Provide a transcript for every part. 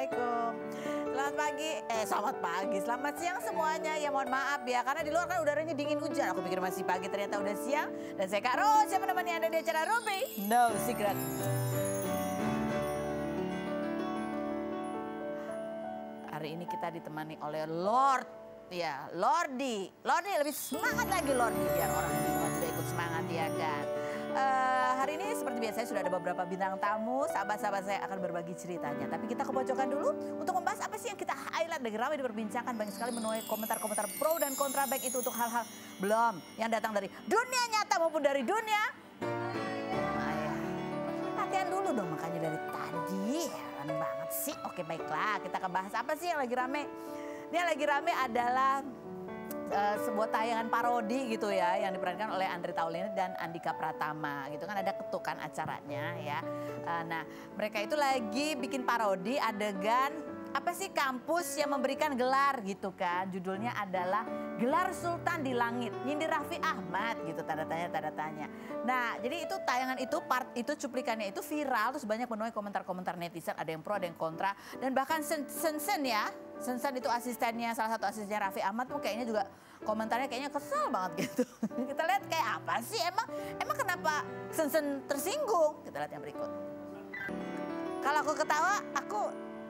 Assalamualaikum. Selamat pagi, selamat siang semuanya. Ya mohon maaf ya, karena di luar kan udaranya dingin hujan. Aku pikir masih pagi, ternyata udah siang. Dan saya Kak Ros yang menemani Anda di acara Ruby No Secret. Hari ini kita ditemani oleh Lord. Ya, Lordi lebih semangat lagi Lordi, biar orang di rumah juga ikut semangat ya kan. Hari ini seperti biasa sudah ada beberapa bintang tamu, sahabat-sahabat saya akan berbagi ceritanya. Tapi kita ke pojokan dulu untuk membahas apa sih yang kita highlight lagi ramai diperbincangkan. Banyak sekali menuai komentar-komentar pro dan kontra, baik itu untuk hal-hal belum yang datang dari dunia nyata maupun dari dunia maya. Latihan dulu dong makanya dari tadi, heran banget sih. Oke baiklah, kita akan bahas apa sih yang lagi rame. Ini yang lagi rame adalah sebuah tayangan parodi gitu ya, yang diperankan oleh Andre Taulini dan Andika Pratama gitu kan, ada ketukan acaranya ya. Nah mereka itu lagi bikin parodi adegan apa sih, kampus yang memberikan gelar gitu kan, judulnya adalah Gelar Sultan di Langit, nyindir Raffi Ahmad gitu, tanda tanya. Nah jadi itu tayangan itu, part itu, cuplikannya itu viral, terus banyak menuai komentar-komentar netizen, ada yang pro ada yang kontra, dan bahkan Sensen ya, Sensen itu asistennya, salah satu asistennya Raffi Ahmad tuh kayaknya juga komentarnya kayaknya kesel banget gitu. Kita lihat kayak apa sih, emang kenapa Sensen tersinggung, kita lihat yang berikut. Kalau aku ketawa, aku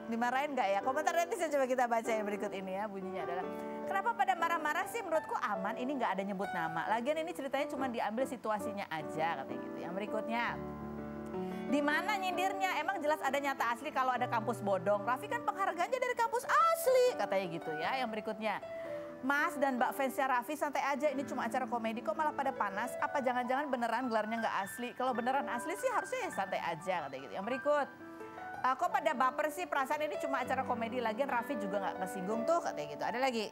dimarahin nggak ya? Komentar netizen coba kita baca yang berikut ini ya, bunyinya adalah, kenapa pada marah-marah sih, menurutku aman, ini nggak ada nyebut nama. Lagian ini ceritanya cuma diambil situasinya aja, katanya gitu. Yang berikutnya, di mana nyindirnya? Emang jelas ada nyata asli kalau ada kampus bodong. Raffi kan penghargaannya dari kampus asli, katanya gitu ya. Yang berikutnya, Mas dan Mbak fansnya Raffi santai aja, ini cuma acara komedi kok malah pada panas. Apa jangan-jangan beneran gelarnya nggak asli? Kalau beneran asli sih harusnya ya santai aja, katanya gitu. Yang berikut, kok pada baper sih, perasaan ini cuma acara komedi, lagian Raffi juga nggak kesinggung tuh, katanya gitu. Ada lagi,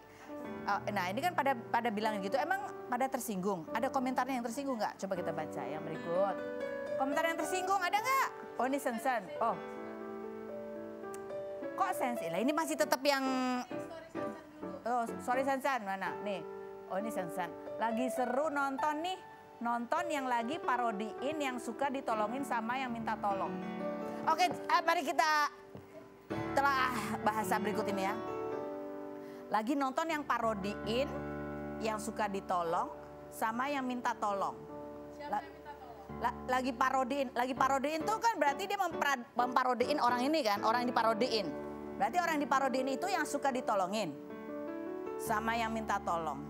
nah ini kan pada bilang gitu, emang pada tersinggung? Ada komentarnya yang tersinggung nggak? Coba kita baca yang berikut. Komentar yang tersinggung ada nggak? Oh ini Sensen, oh kok Sensen? Lah ini masih tetap yang, oh sorry Sensen, mana nih? Oh ini Sensen, lagi seru nonton nih, nonton yang lagi parodiin yang suka ditolongin sama yang minta tolong. Oke, mari kita telah bahasa berikut ini ya. Lagi nonton yang parodiin, yang suka ditolong, sama yang minta tolong. Siapa yang minta tolong? Lagi parodiin tuh kan berarti dia memparodiin orang ini kan, orang yang diparodiin. Berarti orang yang diparodiin itu yang suka ditolongin, sama yang minta tolong.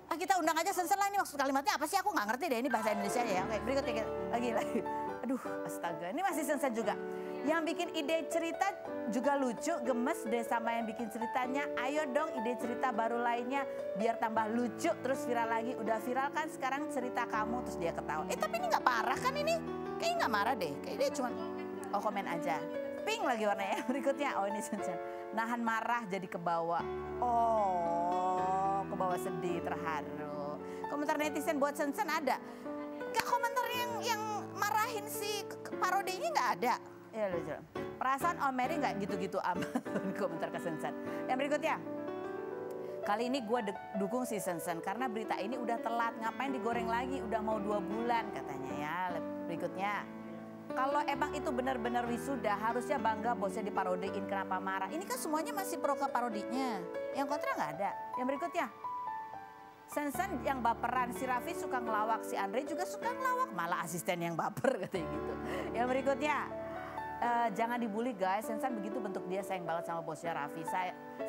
Kita undang aja Sensen lah, ini maksud kalimatnya apa sih? Aku nggak ngerti deh, ini bahasa Indonesia ya. Oke, berikutnya lagi. Aduh, astaga, ini masih Sensen juga. Yang bikin ide cerita juga lucu, gemes deh sama yang bikin ceritanya. Ayo dong ide cerita baru lainnya biar tambah lucu, terus viral lagi. Udah viral kan sekarang cerita kamu, terus dia ketawa. Tapi ini nggak parah kan ini? Kayaknya nggak marah deh, kayaknya dia cuma komen aja. Pink lagi warnanya. Berikutnya, oh ini Sensen. Nahan marah jadi kebawa. Oh, kebawa sedih, terharu. Komentar netizen buat Sensen ada. Gak komentar yang marahin si parodinya nggak ada. Ya lucu. Perasaan Om Mary nggak gitu-gitu amat. Komentar ke Sensen. Yang berikutnya. Kali ini gue dukung si Sensen karena berita ini udah telat. Ngapain digoreng lagi? Udah mau 2 bulan katanya ya. Berikutnya. Kalau emang itu benar-benar wisuda, harusnya bangga bosnya diparodiin, kenapa marah? Ini kan semuanya masih pro ke parodinya. Yang kontra nggak ada. Yang berikutnya. Sensen yang baperan, si Raffi suka ngelawak, si Andre juga suka ngelawak, malah asisten yang baper katanya gitu. Yang berikutnya, jangan dibully guys, Sensen begitu bentuk dia sayang banget sama bosnya Raffi.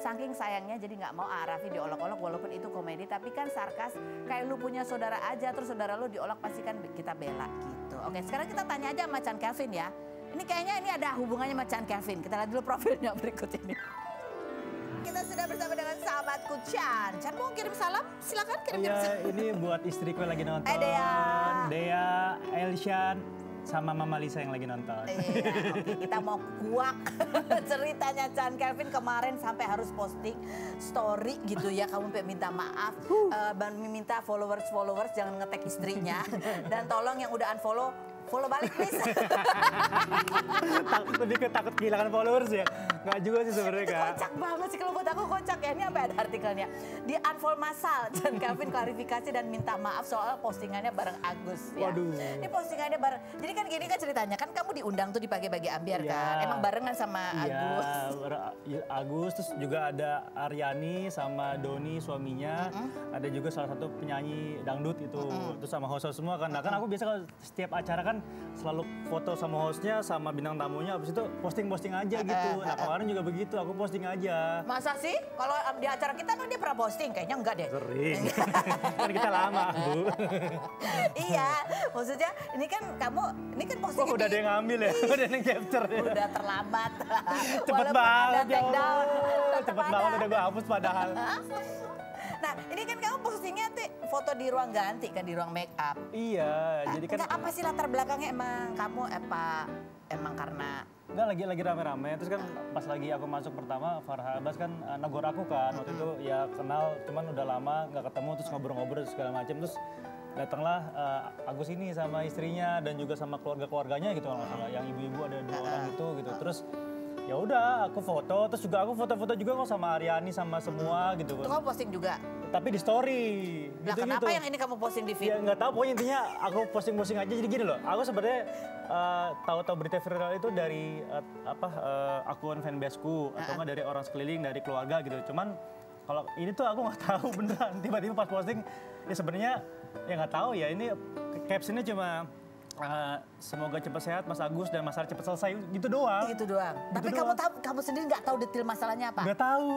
Saking sayangnya jadi nggak mau Raffi diolok-olok walaupun itu komedi, tapi kan sarkas, kayak lu punya saudara aja, terus saudara lu diolok pasti kan kita bela gitu. Oke, sekarang kita tanya aja sama Chan Kevin ya. Ini kayaknya ini ada hubungannya sama Chan Kevin, kita lihat dulu profilnya berikut ini. Kita sudah bersama dengan sahabatku Chan. Chan mau kirim salam? Silakan kirim salam. Ini buat istriku yang lagi nonton. Dea, Elshan, sama Mama Lisa yang lagi nonton. Iya, oke, kita mau kuak ceritanya Chan Kevin kemarin sampai harus posting story gitu ya. Kamu minta maaf, minta followers jangan nge-tag istrinya. Dan tolong yang udah unfollow follow balik please. Lebih ke takut kehilangan followers ya? Nggak juga sih sebenarnya Itu Kak. kocak banget sih, kalau buat aku kocak ya. Ini sampai ada artikelnya. Di unfollow massal, Chan Kevin klarifikasi dan minta maaf soal postingannya bareng Agus. Ya. Waduh. Ini postingannya bareng. Jadi kan gini kan ceritanya, kan kamu diundang tuh di pagi-pagi ambiar Iya. kan. Emang barengan sama Agus. Iya, Agus, terus juga ada Aryani sama Doni suaminya. Ada juga salah satu penyanyi dangdut itu. Terus sama host semua kan. Nah kan aku biasa kalau setiap acara kan selalu foto sama hostnya sama bintang tamunya. Habis itu posting-posting aja gitu. Nah kemarin juga begitu, aku posting aja. Masa sih? Kalau di acara kita kan dia pernah posting, kayaknya enggak deh. Sering. Kan kita lama, Bu. Iya, maksudnya ini kan kamu, ini kan postingan. Oh, udah ada yang ngambil ya? Udah ada yang capture ya? Udah terlambat. Cepet Walaupun banget ada ya take down, Allah. tetep Cepet ada. banget udah gue hapus padahal. Nah, ini kan kamu postingnya tuh foto di ruang ganti kan, di ruang make up. Iya, jadi kan Enggak, apa sih latar belakangnya emang kamu emang karena enggak lagi rame-rame. Terus kan pas lagi aku masuk pertama, Farha Abbas kan negor aku kan. Waktu itu ya kenal, cuman udah lama nggak ketemu, terus ngobrol-ngobrol segala macam. Terus datanglah Agus ini sama istrinya dan juga sama keluarga-keluarganya gitu kalau nggak salah. Yang ibu-ibu ada 2 orang gitu. Terus ya udah aku foto, terus juga aku foto-foto juga kok sama Aryani sama semua gitu. itu kamu posting juga. Tapi di story Nah, gitu-gitu. kenapa yang ini kamu posting di feed? Ya nggak tahu, pokoknya intinya aku posting-posting aja. Jadi gini loh, aku sebenarnya tahu-tahu berita viral itu dari akun fanbaseku atau nggak dari orang sekeliling, dari keluarga gitu. Cuman kalau ini tuh aku nggak tahu beneran. Tiba-tiba pas posting, ya sebenarnya ya nggak tahu ya. Ini captionnya cuma semoga cepat sehat Mas Agus dan masalah cepat selesai gitu doang. Gitu doang. Tapi doang. kamu sendiri nggak tahu detail masalahnya apa? Nggak tahu.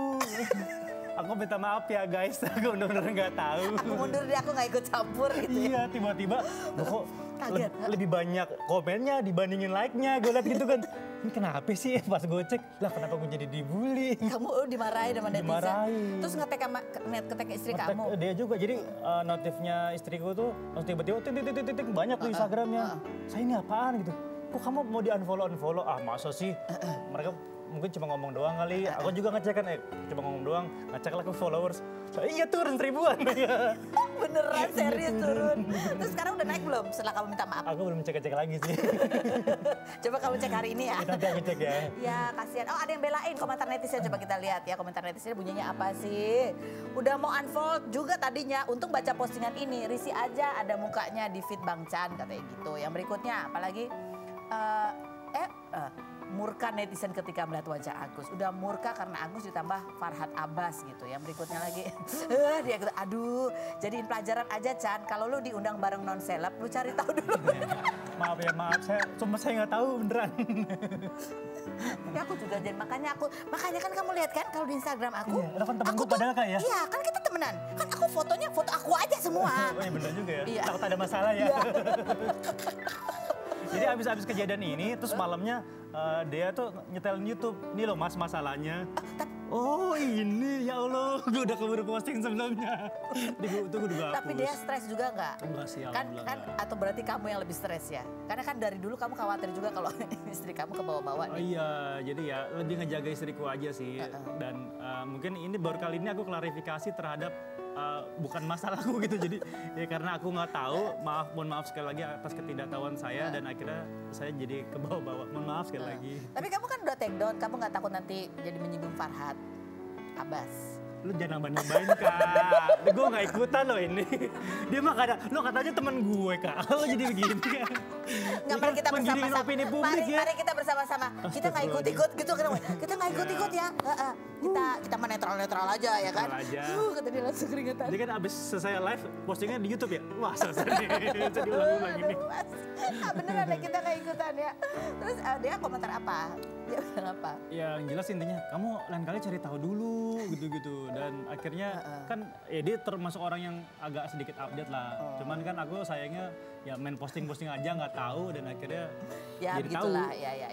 Aku minta maaf ya guys, aku bener-bener nggak tahu. Aku mundur deh, aku nggak ikut campur gitu ya. Iya, tiba-tiba kok Kaget. lebih banyak komennya dibandingin like-nya. Gue liat gitu kan, ini kenapa sih? Pas gue cek, lah kenapa gue jadi dibully? Kamu dimarahin sama netizen. Dimarahin. Terus ngetek istri Ngetek kamu. dia juga, jadi notifnya istriku tuh langsung tiba-tiba titik banyak tuh Instagramnya. Saya ini apaan gitu? Kok kamu mau di unfollow? Ah masa sih? Mereka mungkin cuma ngomong doang kali. Aku juga ngecek kan, cuma ngomong doang. Ngecek lah ke followers. Iya turun 1000-an. Beneran serius turun. Terus sekarang udah naik belum setelah kamu minta maaf? Aku belum cek-cek lagi sih. Coba kamu cek hari ini ya. Nanti aku cek ya. Ya kasihan. Oh ada yang belain komentar netizen, coba kita lihat ya komentar netizen bunyinya apa sih. Udah mau unfold juga tadinya, untung baca postingan ini. Risih aja ada mukanya di feed Bang Chan katanya gitu. Yang berikutnya apalagi murka netizen ketika melihat wajah Agus. Udah murka karena Agus ditambah Farhad Abbas gitu. Yang berikutnya lagi, dia gitu, aduh jadiin pelajaran aja Chan. Kalau lu diundang bareng non seleb, lu cari tahu dulu. Maaf ya, maaf. Saya nggak tahu beneran. Ya aku juga jadi makanya kan kamu lihat kan kalau di Instagram aku. Iya, lo kan temen aku gue padahal Kak ya. Iya, kan kita temenan. Kan aku fotonya foto aku aja semua. Oh iya bener juga ya, Iya. takut ada masalah ya. Iya. Jadi abis kejadian ini, terus malamnya dia tuh nyetelin YouTube. Nih loh mas masalahnya. Oh ini, ya Allah, gue udah keburu posting sebelumnya. Gue udah hapus. Tapi dia stres juga nggak? Enggak sih, Kan alhamdulillah. atau berarti kamu yang lebih stres ya? Karena kan dari dulu kamu khawatir juga kalau istri kamu ke bawah-bawah Oh nih. iya, jadi ya lebih ngejaga istriku aja sih. Dan mungkin ini baru kali ini aku klarifikasi terhadap bukan masalahku gitu. Jadi ya karena aku nggak tahu, mohon maaf sekali lagi atas ketidaktahuan saya dan akhirnya saya jadi ke bawah-bawah. Mohon maaf sekali lagi. Tapi kamu kan udah take down, kamu nggak takut nanti jadi menyinggung Farhad Abbas? Lu jangan nambah-nambahin Kak. Gue gak ikutan loh ini. Dia mah lo katanya temen gue Kak. Lo jadi begini kan. Nggak, mari kita bersama-sama. Opini publik ya. Mari kita bersama-sama. Kita nggak ikut-ikut gitu kan. Kita nggak ikut-ikut ya. Kita mah netral-netral aja ya kan. Netral aja. Kata dia langsung keringetan. Dia kan abis selesai live postingnya di YouTube ya. Wah selesai nih. Jadi ulang-ulang ini. Aduh, Mas. Beneran ya kita nggak ikutan ya. Terus dia komentar apa? Dia bilang apa? Ya yang jelas intinya kamu lain kali cari tahu dulu gitu-gitu. Dan akhirnya kan ya dia termasuk orang yang agak sedikit update lah. Cuman kan aku sayangnya ya main posting-posting aja nggak tahu dan akhirnya Ya jadi tahu. begitulah ya.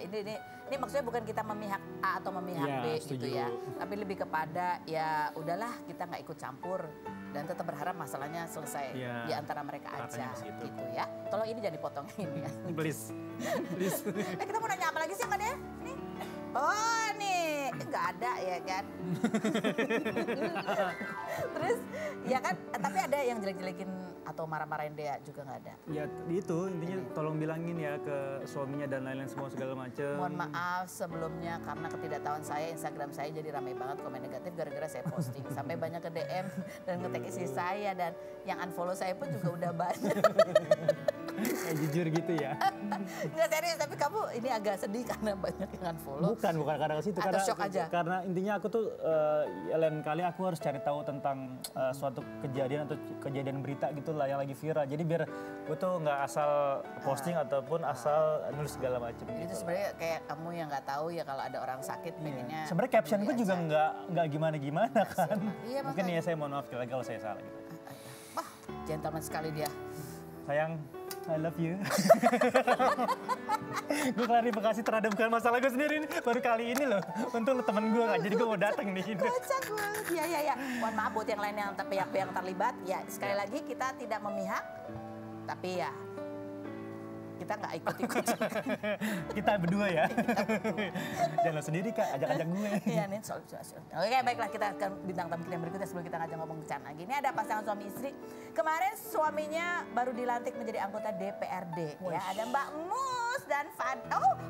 Ini maksudnya bukan kita memihak A atau memihak Ya, B gitu setuju. ya. Tapi lebih kepada ya udahlah kita nggak ikut campur dan tetap berharap masalahnya selesai Ya, di antara mereka aja katanya segitu. gitu ya. Tolong ini jangan dipotongin ya. Please. Please. Kita mau nanya apa lagi sih sama dia? Nih. Oh nih, tapi nggak ada ya kan. Terus ya kan, tapi ada yang jelek-jelekin atau marah-marahin Dea juga nggak ada. Ya itu intinya tolong bilangin ya ke suaminya dan lain-lain semua segala macam. Mohon maaf sebelumnya karena ketidaktahuan saya, Instagram saya jadi ramai banget komen negatif gara-gara saya posting. Sampai banyak ke DM dan nge-tag istri saya, dan yang unfollow saya pun juga udah banyak. Jujur gitu ya. Nggak serius, tapi kamu ini agak sedih karena banyak yang unfollow. Bukan karena ke situ. Atau shock aja? Karena intinya aku tuh lain kali aku harus cari tahu tentang suatu kejadian atau kejadian berita gitu lah yang lagi viral. Jadi biar gue tuh nggak asal posting ataupun asal nulis segala macam. Jadi gitu itu sebenarnya kayak kamu yang nggak tahu ya kalau ada orang sakit pengennya. Sebenarnya caption gue juga nggak gimana-gimana kan. Iya, Mungkin ya saya mohon maaf sekali lagi kalau saya salah gitu. Wah, gentleman sekali dia. Sayang, I love you. Gue klarifikasi terhadap bukan masalah gue sendiri nih. Baru kali ini loh. Untung temen gue gak, jadi gue mau datang nih. Kocak banget. Ya. Mohon maaf buat yang lain yang pihak-pihak yang terlibat. Ya, sekali lagi kita tidak memihak. Tapi ya, kita nggak ikut-ikut. Kita berdua ya. Jangan sendiri Kak, ajak-ajak gue. Iya nih, Oke, baiklah, kita akan bintang tamu kita yang berikutnya sebelum kita ngajak ngomong bercanda lagi. Ini ada pasangan suami istri. Kemarin suaminya baru dilantik menjadi anggota DPRD. Ya, ada Mbak Mus dan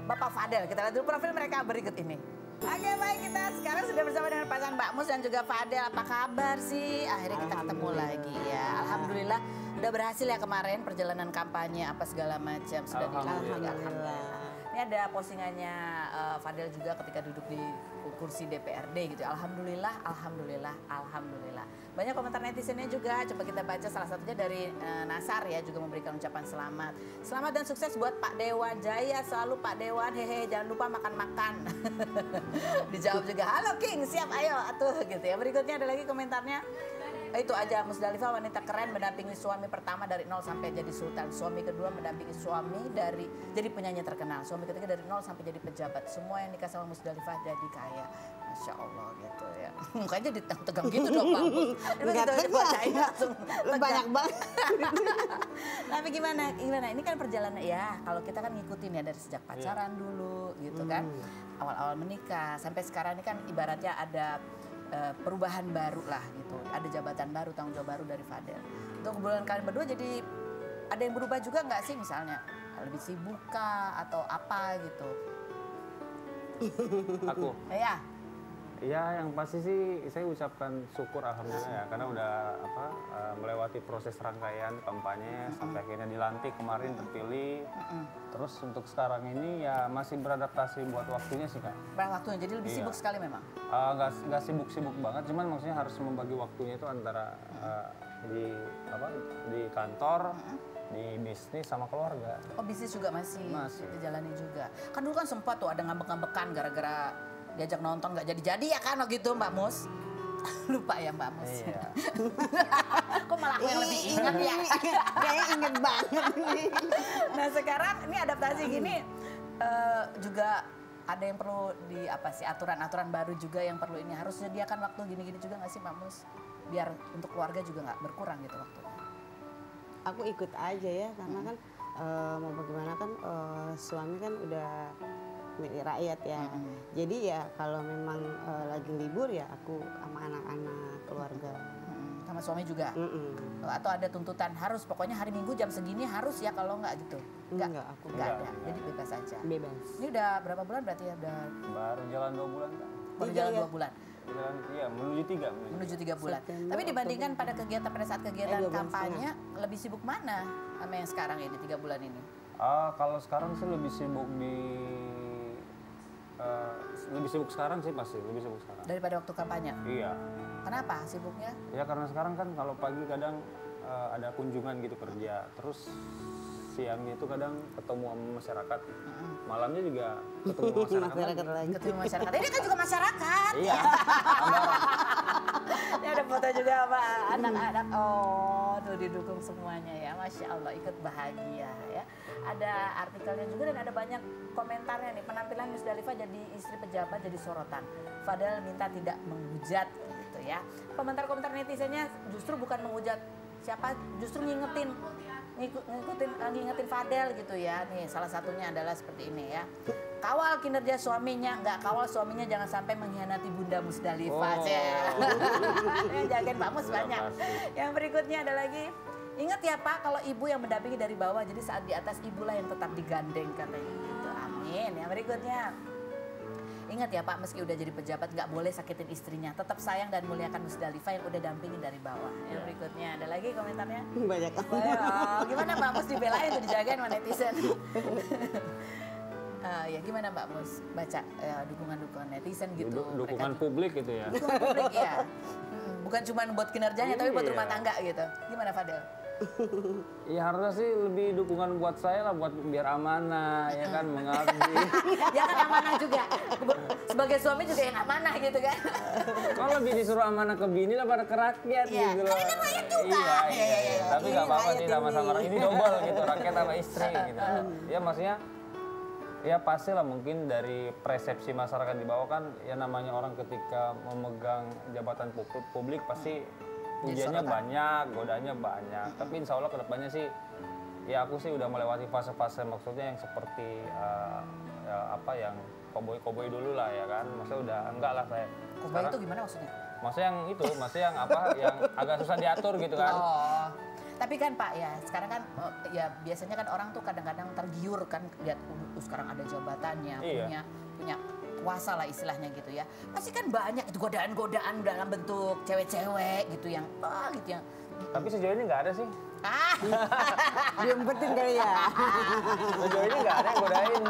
Bapak Fadel. Kita lihat dulu profil mereka berikut ini. Oke, baik, kita sekarang sudah bersama dengan pasangan Mbak Mus dan juga Fadel. Apa kabar sih? Akhirnya kita ketemu lagi ya. Alhamdulillah udah berhasil ya kemarin perjalanan kampanye apa segala macam sudah dilantik. Alhamdulillah. Ini ada postingannya Fadel juga ketika duduk di kursi DPRD gitu. Alhamdulillah. Banyak komentar netizennya juga. Coba kita baca, salah satunya dari Nasar ya, juga memberikan ucapan selamat. Selamat dan sukses buat Pak Dewan Jaya, selalu Pak Dewan, hehe, jangan lupa makan-makan. Dijawab juga, halo King, siap ayo atuh gitu ya. Berikutnya ada lagi komentarnya. Itu aja, Musdalifah wanita keren mendampingi suami pertama dari 0 sampai jadi sultan. Suami kedua mendampingi suami dari jadi penyanyi terkenal. Suami ketiga dari 0 sampai jadi pejabat. Semua yang nikah sama Musdalifah jadi kaya. Masya Allah gitu ya. Mukanya jadi tegang gitu dong Bang. Begitu dibacain langsung banyak banget. Tapi gimana? Ini kan perjalanan ya. Kalau kita kan ngikutin ya dari sejak pacaran dulu gitu kan. Awal-awal menikah sampai sekarang ini kan ibaratnya ada perubahan baru lah gitu. Ada jabatan baru, tanggung jawab baru dari Fadel. Untuk hubungan kalian berdua jadi ada yang berubah juga nggak sih, misalnya lebih sibuk kah atau apa gitu? Aku? Ya. Ya, yang pasti sih saya ucapkan syukur alhamdulillah ya, karena udah melewati proses rangkaian kampanye sampai akhirnya dilantik kemarin, terpilih. Terus untuk sekarang ini ya masih beradaptasi buat waktunya sih Kak. Waktunya jadi lebih sibuk sekali memang. Nggak sibuk-sibuk banget, cuman maksudnya harus membagi waktunya itu antara di kantor, di bisnis sama keluarga. Oh, bisnis juga masih dijalani juga. Kan dulu kan sempat tuh ada ngambek-ngambekan gara-gara diajak nonton nggak jadi-jadi ya kan gitu Mbak Mus. Lupa ya Mbak Mus. Iya. Kok malah aku yang lebih ingat ya? Kayaknya inget banget. Nah sekarang ini adaptasi gini juga ada yang perlu aturan-aturan baru juga yang perlu ini harus sediakan waktu gini-gini juga nggak sih Mbak Mus? Biar untuk keluarga juga nggak berkurang gitu waktunya. Aku ikut aja ya, karena kan mau bagaimana kan suami kan udah milik rakyat ya. Jadi ya kalau memang lagi libur ya aku sama anak-anak, keluarga. Sama suami juga? Atau ada tuntutan harus pokoknya hari Minggu jam segini harus ya, kalau nggak gitu? Enggak, aku nggak ada, jadi bebas aja. Bebas. Ini udah berapa bulan berarti ya? Baru jalan 2 bulan Kak. Baru jalan 2 bulan? Iya, menuju 3. Menuju 3 bulan. September, tapi dibandingkan pada saat kegiatan 2 bulan kampanye, lebih sibuk mana sama yang sekarang ini 3 bulan ini? Kalau sekarang sih lebih sibuk sekarang sih pasti, lebih sibuk sekarang. Daripada waktu kampanye? Iya. Kenapa sibuknya? Ya karena sekarang kan kalau pagi kadang ada kunjungan gitu kerja, terus siangnya itu kadang ketemu sama masyarakat, malamnya juga ketemu masyarakat lagi. Ketemu masyarakat. Ini kan juga masyarakat. Iya. Ini ada foto juga sama anak-anak. Oh, tuh didukung semuanya ya. Masya Allah, ikut bahagia ya. Ada artikelnya juga dan ada banyak komentarnya nih. Penampilan Musdalifah jadi istri pejabat jadi sorotan. Fadel minta tidak menghujat gitu ya. Komentar-komentar netizennya justru bukan menghujat siapa, justru ngingetin ngingetin Fadel gitu ya. Nih salah satunya adalah seperti ini ya. Kawal kinerja suaminya, nggak kawal suaminya jangan sampai mengkhianati Bunda Musdalifah. Yang jagain Pak Mus banyak. Yang berikutnya ada lagi. Ingat ya Pak, kalau ibu yang mendampingi dari bawah, jadi saat di atas ibulah yang tetap digandeng katanya gitu. Amin. Yang berikutnya. Ingat ya Pak, meski udah jadi pejabat nggak boleh sakitin istrinya. Tetap sayang dan muliakan Musdalifah yang udah dampingin dari bawah. Yang berikutnya ada lagi komentarnya. Banyak. Gimana Mbak Mus dibelain tuh dijagain sama netizen? Ya gimana Mbak Mus baca dukungan-dukungan netizen gitu? Dukungan publik gitu ya. Dukungan publik ya. Bukan cuma buat kinerjanya tapi buat rumah tangga gitu. Gimana Fadel? Ya harusnya sih lebih dukungan buat saya lah, buat biar amanah ya kan, mengabdi. Ya kan amanah juga. Sebagai suami juga yang amanah gitu kan. Kalau lebih disuruh amanah ke bini lah pada ke rakyat gitu loh. Kan itu rakyat juga. Iya. Tapi nggak apa-apa sih sama-sama ini double gitu, rakyat sama istri gitu. Ya maksudnya ya pastilah mungkin dari persepsi masyarakat di bawah kan ya namanya orang ketika memegang jabatan publik pasti ujiannya banyak, godaannya banyak. Tapi insya Allah kedepannya sih ya aku sih udah melewati fase-fase maksudnya yang seperti yang koboi dulu lah ya kan. Maksudnya udah enggak lah saya. Koboi itu gimana maksudnya? Maksudnya yang itu, maksudnya yang agak susah diatur gitu kan. Oh. Tapi kan Pak ya, sekarang kan ya biasanya kan orang tuh kadang-kadang tergiur kan lihat sekarang ada jabatannya, punya kuasa lah istilahnya gitu ya. Pasti kan banyak itu godaan-godaan dalam bentuk cewek-cewek gitu yang gitu yang. Tapi sejauh ini nggak ada sih. Diumpetin kali ya. Sejauh ini nggak ada yang godain.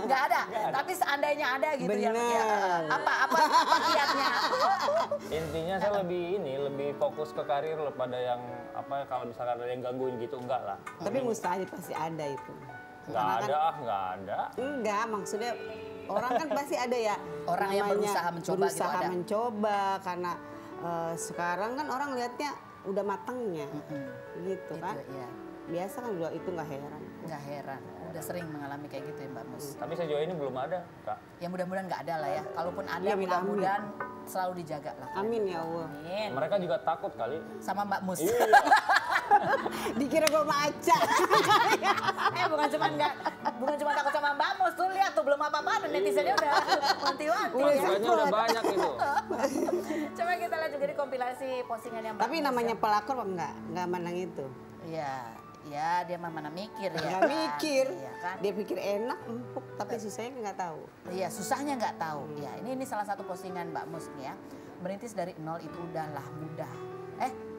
Nggak ada. Tapi seandainya ada gitu yang apa kiatnya? Intinya saya lebih fokus ke karir pada yang kalau misalkan ada yang gangguin gitu enggak lah. Tapi mustahil pasti ada itu. Nggak ada. Enggak, maksudnya orang kan pasti ada ya. Orang yang berusaha mencoba karena sekarang kan orang lihatnya udah matangnya gitu kan. Iya. Biasa kan udah itu nggak heran. Nggak heran, udah sering mengalami kayak gitu ya Mbak Mus. Tapi sejauh ini belum ada, Kak. Ya mudah-mudahan nggak ada lah ya. Kalaupun ada Ya, mudah-mudahan selalu dijaga lah. Amin ya Allah. Amin. Mereka juga takut kali. Sama Mbak Mus. Iya. Dikira gue maca. bukan cuma takut sama Mbak Mus, tuh lihat tuh belum apa-apa dan netizennya udah wanti-wanti ya. Tugasnya udah banyak itu. Coba kita lihat juga di kompilasi postingan yang Mbak Tapi Mus namanya ya. pelakor nggak menang itu. Iya, dia mana mikir ya. Nggak mikir. Iya kan? Dia pikir enak, empuk, tapi susahnya nggak tahu. Iya, susahnya nggak tahu. Ya, ini salah satu postingan Mbak Mus nih ya. Merintis dari nol itu udahlah mudah.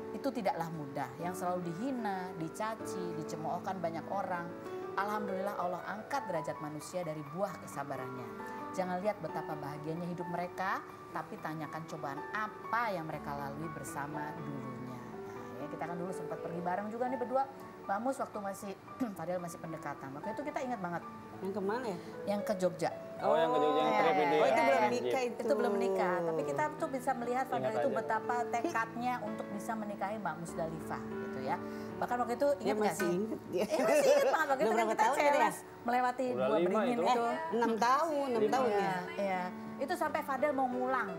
Itu tidaklah mudah. Yang selalu dihina, dicaci, dicemoohkan banyak orang. Alhamdulillah Allah angkat derajat manusia dari buah kesabarannya. Jangan lihat betapa bahagianya hidup mereka, tapi tanyakan cobaan apa yang mereka lalui bersama dulunya. Nah, ya kita kan dulu sempat pergi bareng juga nih berdua. Mbak Mus waktu masih Fadel masih pendekatan. Waktu itu kita ingat banget. Yang kemana ya? Yang ke Jogja. Yang ke Jogja yang trip itu. Itu belum nikah itu. Itu belum menikah, tapi kita tuh bisa melihat Fadel Ingat itu aja. betapa tekadnya untuk bisa menikahi Mbak Musdalifah gitu ya. Bahkan waktu itu Dia ingat nggak masih sih? inget dia. Masih ingat banget. Waktu Udah itu kan berapa kita tahun ya, challenge melewati Udah 2 5 beringin itu. itu. 6 tahun ya. Iya. Itu sampai Fadel mau ngulang.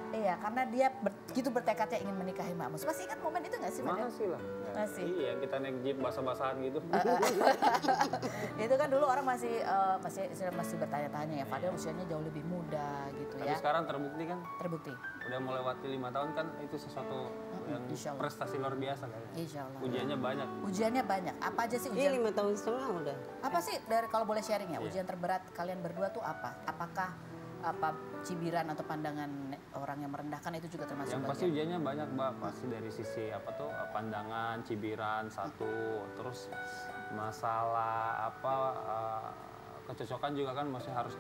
Iya, karena dia begitu bertekadnya ingin menikahi Mbak Mus. Masih ingat momen itu nggak sih Fadel? Masih lah. Masih. Iya, kita naik jeep basah-basahan gitu. Itu kan dulu orang masih bertanya-tanya ya, Fadel usianya jauh lebih muda gitu Tapi ya. sekarang terbukti kan, Terbukti. udah melewati 5 tahun kan itu sesuatu yang Insya Allah. prestasi luar biasa kayaknya. Insya Allah. Ujiannya banyak. Ujiannya banyak. Apa aja sih Iya ujian? 5 tahun setengah udah. Apa sih dari kalau boleh sharing ya, ujian terberat kalian berdua tuh apa? Apakah cibiran atau pandangan orang yang merendahkan itu juga termasuk Yang pasti bagian? ujiannya banyak, Mbak. Pasti dari sisi pandangan, cibiran satu, terus masalah kecocokan juga kan masih harus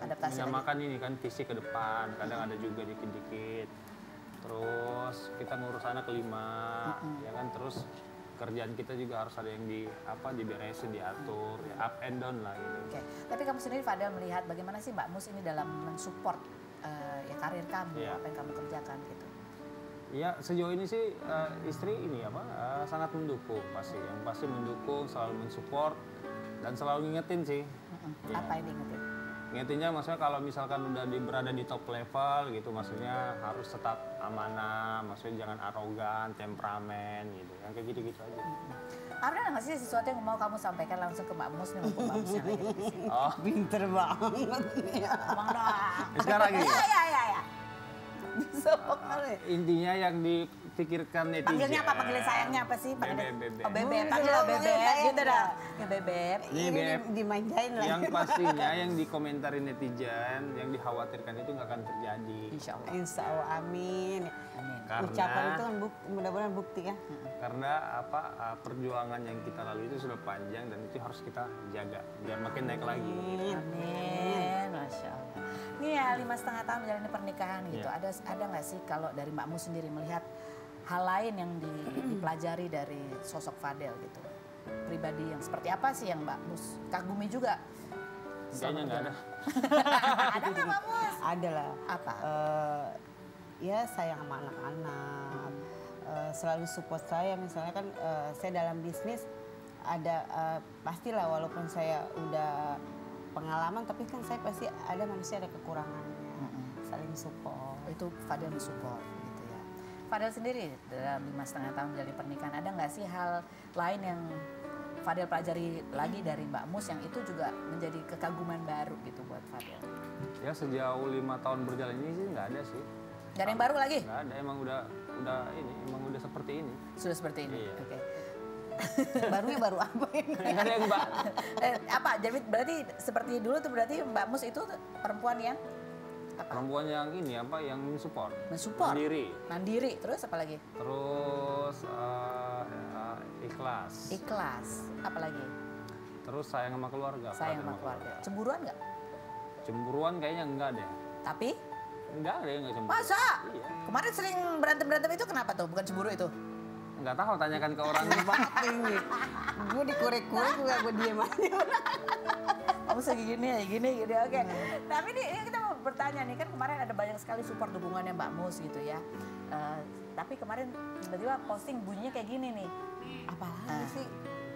adaptasi menyamakan ini kan visi ke depan. Kadang ada juga dikit-dikit. Terus kita ngurus anak 5, ya kan, terus kerjaan kita juga harus ada yang diberesin, diatur, ya up and down lah gitu. Oke. Tapi kamu sendiri Fadel melihat bagaimana sih Mbak Mus ini dalam mensupport ya karir kamu, Iya. apa yang kamu kerjakan gitu? Ya sejauh ini sih istri ini sangat mendukung pasti, yang pasti mendukung, selalu mensupport dan selalu ngingetin sih. Ya. Apa yang diingetin? Ngingetinnya maksudnya kalau misalkan udah berada di top level gitu, maksudnya harus tetap amanah, maksudnya jangan arogan, temperamen gitu, yang kayak gitu-gitu aja. Ada nggak sih sesuatu yang mau kamu sampaikan langsung ke Mbak Mus nih, mumpung Mbak Mus yang lagi di sini? Oh, Pinter banget. Ngomong dong. sekarang gini. Ya. Bisa banget. Intinya yang dipikirkan netizen. Panggilnya apa? Panggilin sayangnya apa sih? Panggilnya Bebek. Oh, Bebek. Oh, Panggil bisa Bebek sayang gitu ya. dah. Ya Bebek. Nih, Ini Beb. dimanjain lah. Yang pastinya yang dikomentarin netizen, yang dikhawatirkan itu nggak akan terjadi. Insya Allah. Insya Allah, amin. Amin. Karena- Ucapan itu kan mudah-mudahan bukti ya. Karena perjuangan yang kita lalui itu sudah panjang dan itu harus kita jaga biar makin naik lagi. Amin. Masya Allah. Ini ya 5,5 tahun menjalani pernikahan gitu. Ada nggak sih kalau dari Mbak Mus sendiri melihat hal lain yang dipelajari dari sosok Fadel gitu? Pribadi yang seperti apa sih yang Mbak Mus kagumi juga? Kayaknya nggak ada. Ada nggak Mbak Mus? Ada lah. Apa? Ya sayang sama anak-anak. Selalu support saya. Misalnya kan saya dalam bisnis ada pastilah walaupun saya udah pengalaman, tapi kan saya pasti ada manusia ada kekurangannya. Saling support. Itu Fadel mensupport gitu ya. Fadel sendiri dalam 5,5 tahun menjalani pernikahan ada nggak sih hal lain yang Fadel pelajari lagi dari Mbak Mus yang itu juga menjadi kekaguman baru gitu buat Fadel? Ya sejauh 5 tahun berjalan ini sih nggak ada sih. Gak ada yang baru lagi? Nggak ada, emang udah seperti ini. Sudah seperti ini. Iya. Oke. Barunya baru apa ini? Nggak ada yang mbak. Apa? Jadi berarti seperti dulu tuh berarti Mbak Mus itu perempuan yang apa? Perempuan yang ini apa yang mensupport. Mensupport. Mandiri. Mandiri. Terus apa lagi? Terus ikhlas. Ikhlas. Apa lagi? Terus sayang sama keluarga. Sayang perhatian sama keluarga. Cemburuan nggak? Cemburuan kayaknya enggak deh. Tapi Enggak ada yang enggak cemburu. masa? Iya. Kemarin sering berantem itu kenapa tuh? Bukan cemburu itu? Enggak tahu, tanyakan ke orang. Banget ini. Gue dikorek-korek juga gue diem aja. Kamu segini oke. Tapi ini kita mau bertanya nih, kan kemarin ada banyak sekali support dukungannya Mbak Mus gitu ya. Tapi kemarin tiba-tiba posting bunyinya kayak gini nih. Apalagi sih?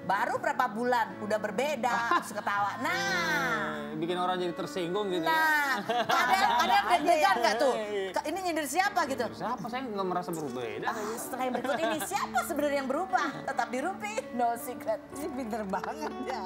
Baru berapa bulan udah berbeda, terus ketawa. Nah, Bikin orang jadi tersinggung gitu. nah, ada deg-degan nggak tuh? Ini nyindir siapa gitu? Siapa, saya nggak merasa berbeda. Setelah yang berikut ini siapa sebenarnya yang berubah? Tetap di Rupi, no secret. Ini pinter banget ya.